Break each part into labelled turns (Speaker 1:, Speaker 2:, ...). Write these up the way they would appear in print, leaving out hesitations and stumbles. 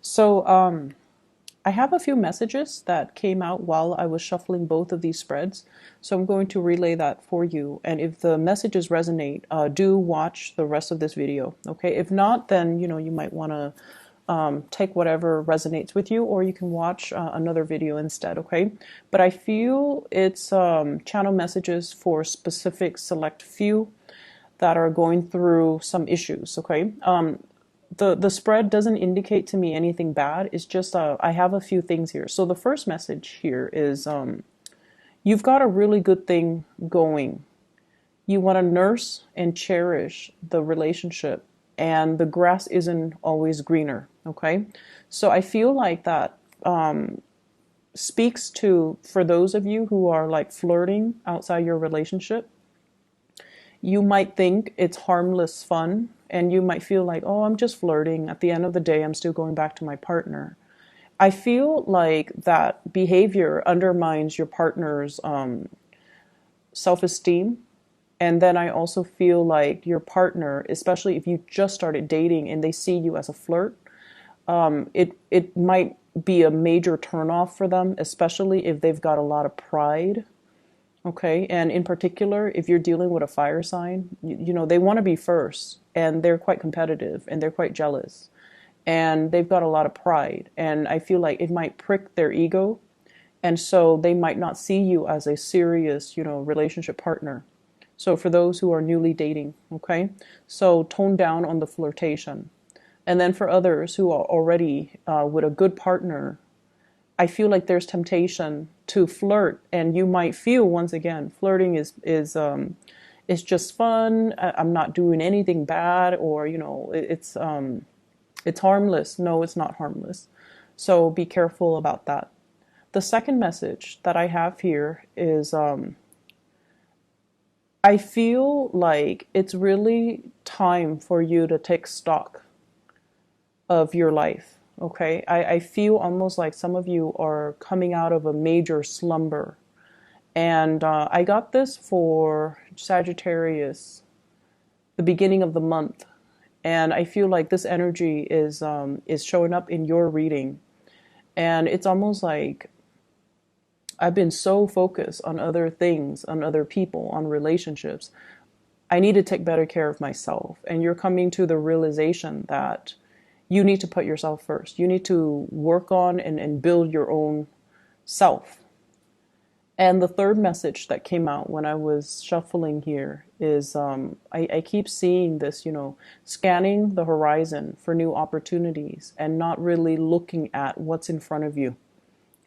Speaker 1: So, I have a few messages that came out while I was shuffling both of these spreads. So I'm going to relay that for you. And if the messages resonate, do watch the rest of this video. Okay. If not, then, you might want to take whatever resonates with you, or you can watch another video instead. Okay. But I feel it's channel messages for specific select few that are going through some issues. Okay. The spread doesn't indicate to me anything bad. It's just I have a few things here. So the first message here is you've got a really good thing going. You want to nurse and cherish the relationship, and the grass isn't always greener. Okay, so I feel like that speaks to, for those of you who are like flirting outside your relationship. You might think it's harmless fun, and you might feel like, oh, I'm just flirting. At the end of the day, I'm still going back to my partner. I feel like that behavior undermines your partner's self-esteem. And then I also feel like your partner, especially if you just started dating and they see you as a flirt, it might be a major turnoff for them, especially if they've got a lot of pride. Okay, and in particular, if you're dealing with a fire sign, they want to be first, and they're quite competitive, and they're quite jealous, and they've got a lot of pride, and I feel like it might prick their ego, and so they might not see you as a serious, relationship partner. So for those who are newly dating, okay, so tone down on the flirtation. And then for others who are already with a good partner, I feel like there's temptation to flirt, and you might feel, once again, flirting is just fun. I'm not doing anything bad, or it's harmless. No, it's not harmless. So be careful about that. The second message that I have here is I feel like it's really time for you to take stock of your life. Okay, I feel almost like some of you are coming out of a major slumber. And I got this for Sagittarius, the beginning of the month. And I feel like this energy is showing up in your reading. And it's almost like I've been so focused on other things, on other people, on relationships. I need to take better care of myself. And you're coming to the realization that you need to put yourself first. You need to work on and build your own self. And the third message that came out when I was shuffling here is I keep seeing this, scanning the horizon for new opportunities and not really looking at what's in front of you.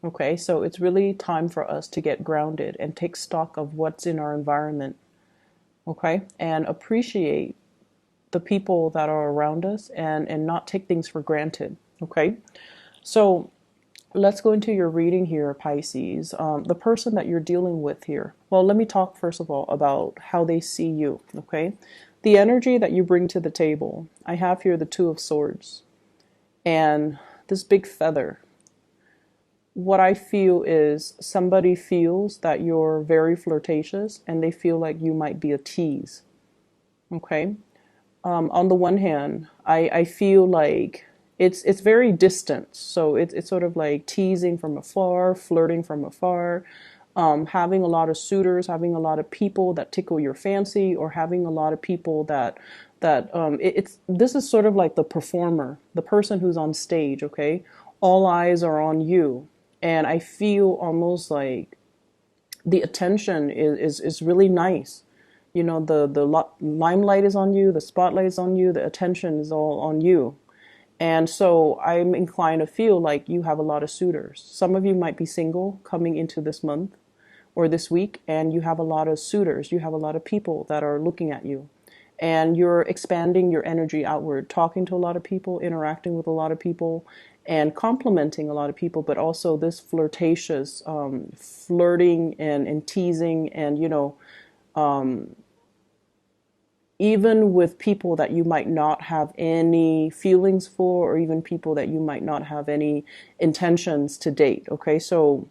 Speaker 1: Okay, so it's really time for us to get grounded and take stock of what's in our environment. Okay, and appreciate the people that are around us, and not take things for granted. Okay, so let's go into your reading here, Pisces. The person that you're dealing with here. Well, let me talk first of all about how they see you. Okay, the energy that you bring to the table. I have here the Two of Swords and this big feather. What I feel is somebody feels that you're very flirtatious, and they feel like you might be a tease. Okay. On the one hand, I feel like it's very distant. So it's sort of like teasing from afar, flirting from afar, having a lot of suitors, having a lot of people that tickle your fancy, or having a lot of people it's this is sort of like the performer, the person who's on stage. Okay, all eyes are on you, and I feel almost like the attention is really nice. The limelight is on you, the spotlight is on you, the attention is all on you. And so I'm inclined to feel like you have a lot of suitors. Some of you might be single coming into this month or this week, and you have a lot of suitors. You have a lot of people that are looking at you. And you're expanding your energy outward, talking to a lot of people, interacting with a lot of people, and complimenting a lot of people, but also this flirtatious flirting and teasing, and even with people that you might not have any feelings for, or even people that you might not have any intentions to date. Okay, so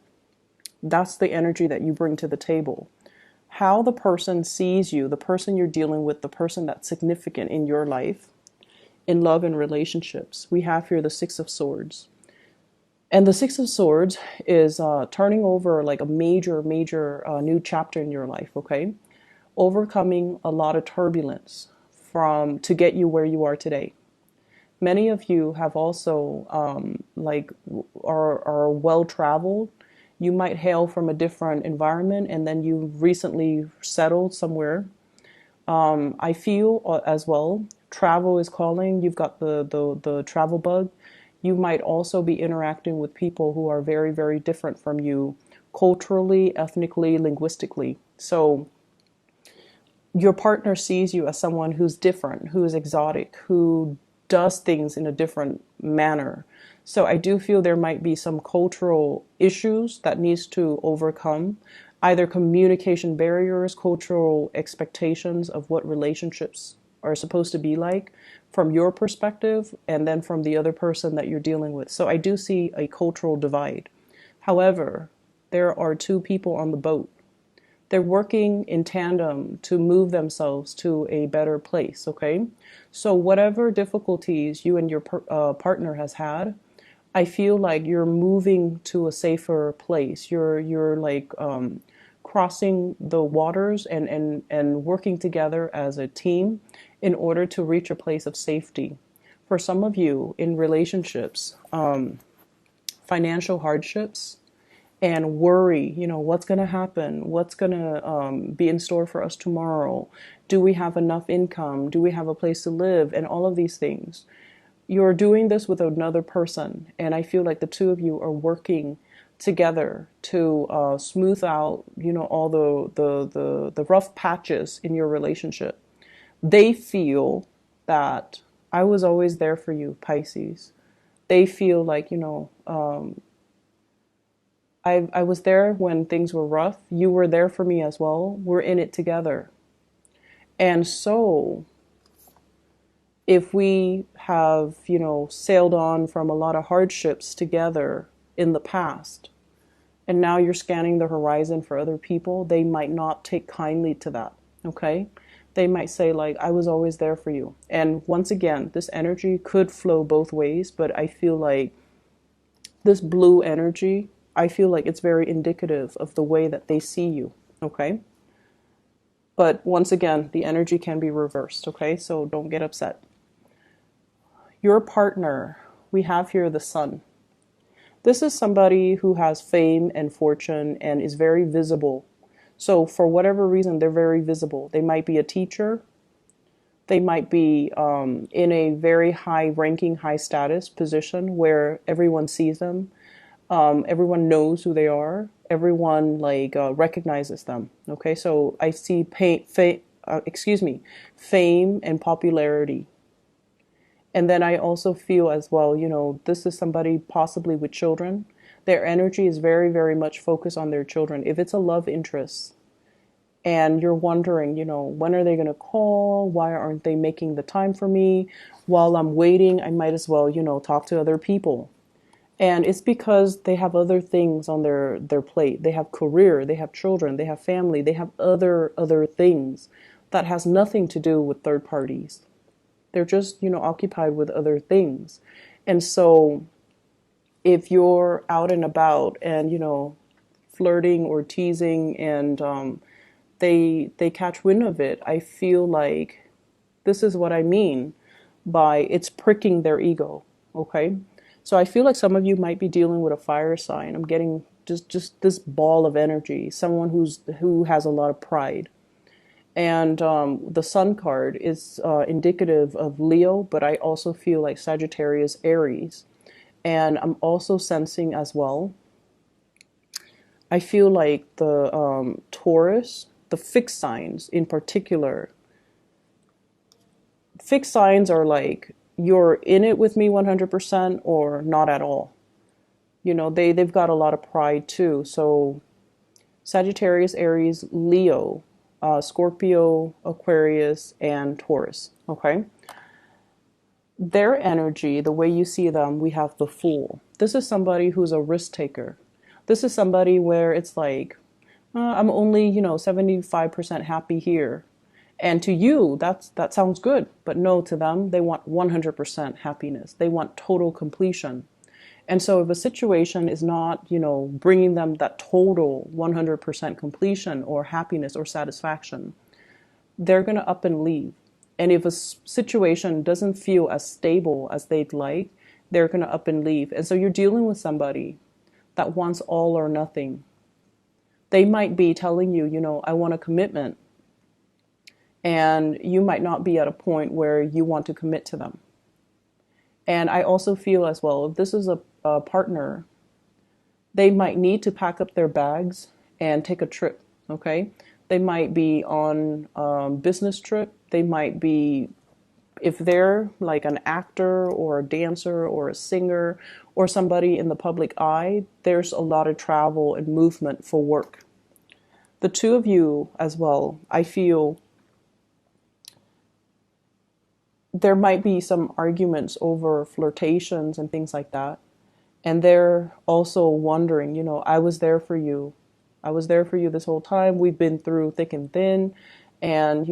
Speaker 1: that's the energy that you bring to the table. How the person sees you, the person you're dealing with, the person that's significant in your life, in love and relationships, we have here the Six of Swords. And the Six of Swords is turning over like a major new chapter in your life, okay? Overcoming a lot of turbulence from to get you where you are today. Many of you have also are well traveled. You might hail from a different environment, and then you recently settled somewhere. I feel as well, travel is calling. You've got the travel bug. You might also be interacting with people who are very different from you culturally, ethnically, linguistically. So your partner sees you as someone who's different, who's exotic, who does things in a different manner. So I do feel there might be some cultural issues that needs to overcome, either communication barriers, cultural expectations of what relationships are supposed to be like from your perspective, and then from the other person that you're dealing with. So I do see a cultural divide. However, there are two people on the boat. They're working in tandem to move themselves to a better place, okay? So whatever difficulties you and your partner has had, I feel like you're moving to a safer place. You're like crossing the waters and working together as a team in order to reach a place of safety. For some of you in relationships, financial hardships and worry, what's going to happen? What's going to be in store for us tomorrow? Do we have enough income? Do we have a place to live? And all of these things. You're doing this with another person, and I feel like the two of you are working together to smooth out, all the rough patches in your relationship. They feel that I was always there for you, Pisces. They feel like, I was there when things were rough. You were there for me as well. We're in it together. And so if we have, sailed on from a lot of hardships together in the past, and now you're scanning the horizon for other people, they might not take kindly to that, okay? They might say, like, I was always there for you. And once again, this energy could flow both ways, but I feel like this blue energy, I feel like it's very indicative of the way that they see you, okay? But once again, the energy can be reversed, okay? So don't get upset. Your partner, we have here the Sun. This is somebody who has fame and fortune and is very visible. So for whatever reason, they're very visible. They might be a teacher. They might be in a very high ranking, high status position where everyone sees them. Everyone knows who they are. Everyone recognizes them. Okay, so I see fame and popularity. And then I also feel as well, this is somebody possibly with children. Their energy is very much focused on their children. If it's a love interest and you're wondering, when are they going to call? Why aren't they making the time for me? While I'm waiting, I might as well, talk to other people. And it's because they have other things on their plate. They have career, they have children, they have family, they have other things that has nothing to do with third parties. They're just, occupied with other things. And so if you're out and about and, flirting or teasing and they catch wind of it, I feel like this is what I mean by it's pricking their ego, okay? So I feel like some of you might be dealing with a fire sign. I'm getting just this ball of energy, someone who has a lot of pride. And the Sun card is indicative of Leo, but I also feel like Sagittarius, Aries. And I'm also sensing as well, I feel like the Taurus, the fixed signs in particular. Fixed signs are like, you're in it with me 100% or not at all. They've got a lot of pride too. So Sagittarius, Aries, Leo, Scorpio, Aquarius, and Taurus, okay? Their energy, the way you see them, we have the Fool. This is somebody who's a risk taker. This is somebody where it's like, I'm only, 75% happy here. And to you, that sounds good, but no, to them, they want 100% happiness. They want total completion. And so if a situation is not, bringing them that total 100% completion or happiness or satisfaction, they're going to up and leave. And if a situation doesn't feel as stable as they'd like, they're going to up and leave. And so you're dealing with somebody that wants all or nothing. They might be telling you, I want a commitment. And you might not be at a point where you want to commit to them. And I also feel as well, if this is a partner, they might need to pack up their bags and take a trip, okay? They might be on a business trip. They might be, if they're like an actor or a dancer or a singer or somebody in the public eye, there's a lot of travel and movement for work. The two of you as well, I feel there might be some arguments over flirtations and things like that. And they're also wondering, I was there for you. I was there for you this whole time. We've been through thick and thin. And,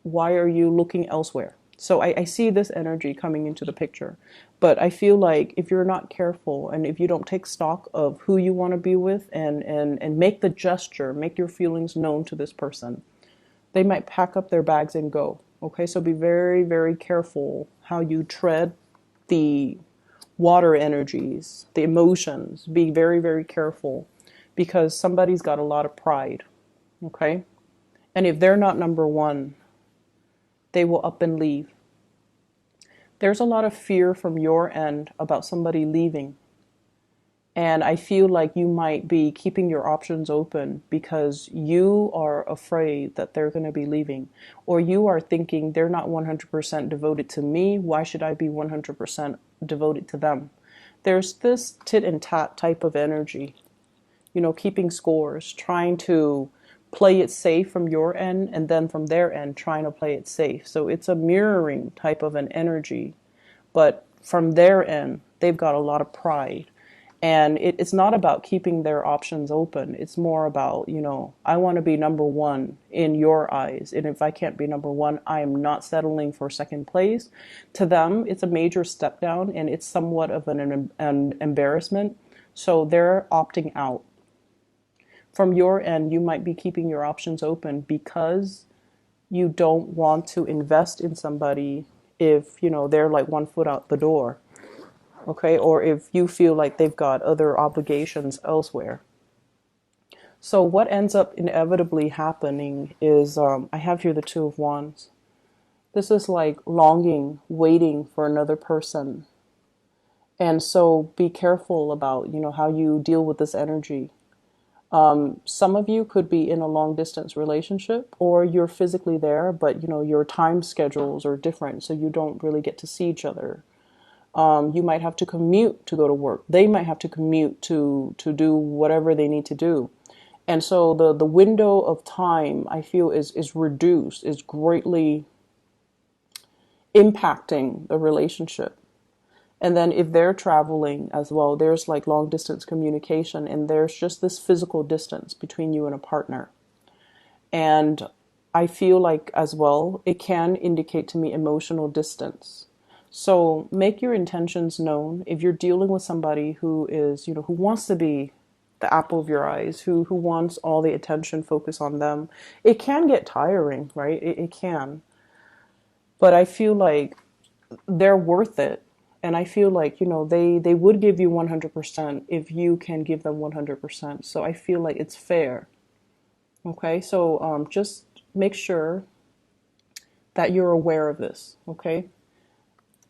Speaker 1: why are you looking elsewhere? So I see this energy coming into the picture. But I feel like if you're not careful and if you don't take stock of who you want to be with and make the gesture, make your feelings known to this person, they might pack up their bags and go. Okay, so be very, very careful how you tread the water energies, the emotions. Be very, very careful because somebody's got a lot of pride. Okay, and if they're not number one, they will up and leave. There's a lot of fear from your end about somebody leaving. And I feel like you might be keeping your options open because you are afraid that they're going to be leaving. Or you are thinking they're not 100% devoted to me. Why should I be 100% devoted to them? There's this tit and tat type of energy, keeping scores, trying to play it safe from your end and then from their end trying to play it safe. So it's a mirroring type of an energy. But from their end, they've got a lot of pride. And it's not about keeping their options open. It's more about, I want to be number one in your eyes. And if I can't be number one, I am not settling for second place. To them, it's a major step down and it's somewhat of an embarrassment. So they're opting out. From your end, you might be keeping your options open because you don't want to invest in somebody if, they're like 1 foot out the door. Okay, or if you feel like they've got other obligations elsewhere. So what ends up inevitably happening is, I have here the Two of Wands. This is like longing, waiting for another person. And so be careful about, how you deal with this energy. Some of you could be in a long distance relationship or you're physically there, but, your time schedules are different, so you don't really get to see each other. You might have to commute to go to work. They might have to commute to do whatever they need to do. And so the window of time, I feel, is reduced, is greatly impacting the relationship. And then if they're traveling as well, there's like long distance communication and there's just this physical distance between you and a partner. And I feel like as well, it can indicate to me emotional distance. So make your intentions known. If you're dealing with somebody who is, who wants to be the apple of your eyes, who wants all the attention focused on them, it can get tiring, right? It can. But I feel like they're worth it. And I feel like, they would give you 100% if you can give them 100%. So I feel like it's fair. Okay, so just make sure that you're aware of this, okay?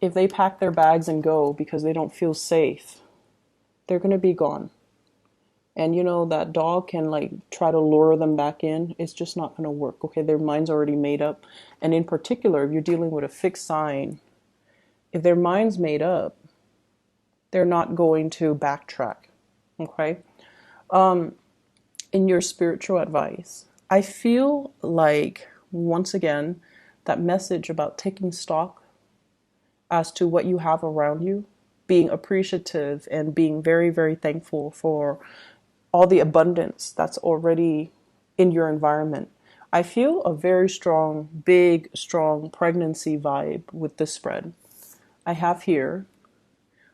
Speaker 1: If they pack their bags and go because they don't feel safe, they're going to be gone. And that dog can like try to lure them back in. It's just not going to work. Okay, their mind's already made up. And in particular, if you're dealing with a fixed sign, if their mind's made up, they're not going to backtrack. Okay. In your spiritual advice, I feel like, once again, that message about taking stock as to what you have around you, being appreciative and being very, very thankful for all the abundance that's already in your environment. I feel a very strong, big, strong pregnancy vibe with this spread. I have here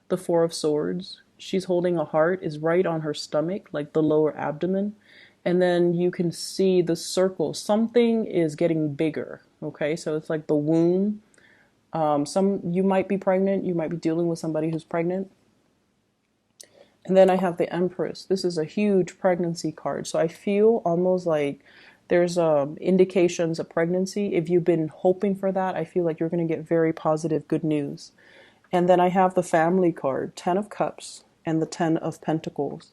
Speaker 1: the Four of Swords. She's holding a heart, is right on her stomach, like the lower abdomen. And then you can see the circle. Something is getting bigger. Okay, so it's like the womb. You might be pregnant. You might be dealing with somebody who's pregnant. And then I have the Empress. This is a huge pregnancy card. So I feel almost like there's indications of pregnancy. If you've been hoping for that, I feel like you're going to get very positive, good news. And then I have the Family card, Ten of Cups and the Ten of Pentacles.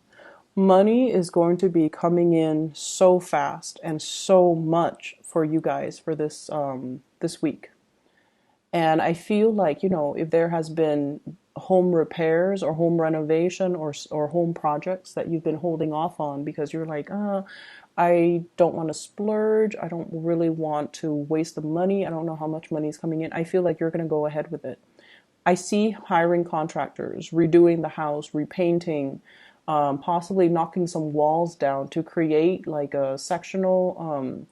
Speaker 1: Money is going to be coming in so fast and so much for you guys for this week. And I feel like, if there has been home repairs or home renovation or home projects that you've been holding off on because you're like, I don't want to splurge. I don't really want to waste the money. I don't know how much money is coming in. I feel like you're going to go ahead with it. I see hiring contractors, redoing the house, repainting, possibly knocking some walls down to create like a sectional,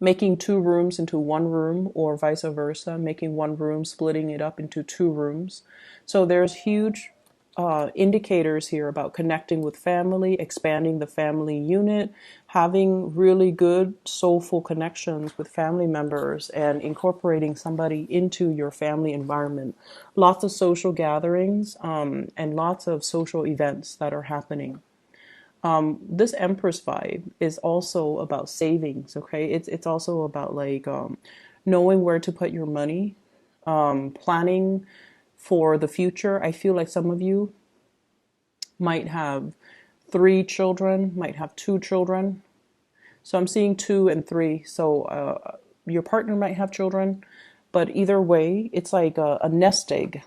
Speaker 1: making two rooms into one room or vice versa, making one room, splitting it up into two rooms. So there's huge indicators here about connecting with family, expanding the family unit, having really good soulful connections with family members and incorporating somebody into your family environment. Lots of social gatherings and lots of social events that are happening. This Empress vibe is also about savings. Okay, it's also about like knowing where to put your money, planning for the future. I feel like some of you might have 3 children, might have 2 children. So I'm seeing 2 and 3. So your partner might have children, but either way, it's like a nest egg.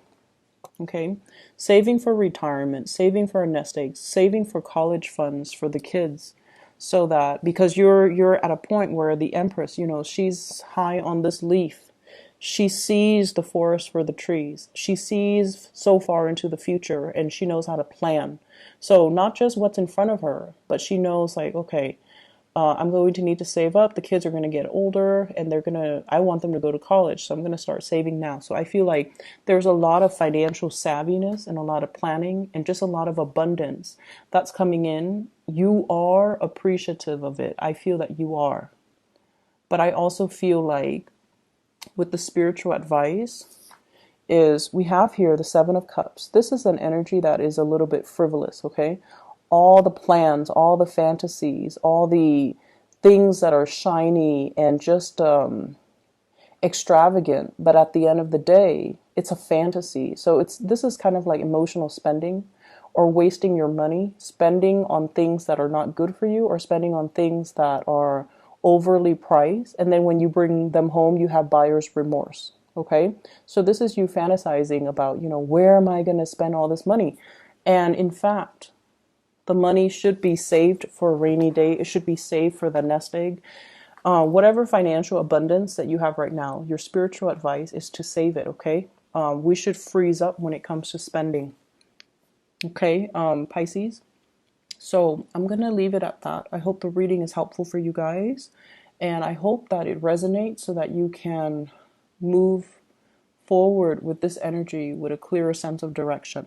Speaker 1: Okay, saving for retirement, saving for a nest egg, saving for college funds for the kids, so that because you're at a point where the Empress, she's high on this leaf. She sees the forest for the trees. She sees so far into the future and she knows how to plan. So not just what's in front of her, but she knows like, okay, I'm going to need to save up. The kids are going to get older and I want them to go to college. So I'm going to start saving now. So I feel like there's a lot of financial savviness and a lot of planning and just a lot of abundance that's coming in. You are appreciative of it. I feel that you are. But I also feel like with the spiritual advice is we have here the Seven of Cups. This is an energy that is a little bit frivolous, okay? All the plans, all the fantasies, all the things that are shiny and just extravagant, but at the end of the day, it's a fantasy. So this is kind of like emotional spending or wasting your money, spending on things that are not good for you or spending on things that are overly priced. And then when you bring them home, you have buyer's remorse. Okay. So this is you fantasizing about, where am I going to spend all this money? And in fact, the money should be saved for a rainy day. It should be saved for the nest egg. Whatever financial abundance that you have right now, your spiritual advice is to save it, okay? We should freeze up when it comes to spending. Okay, Pisces. So I'm going to leave it at that. I hope the reading is helpful for you guys. And I hope that it resonates so that you can move forward with this energy with a clearer sense of direction.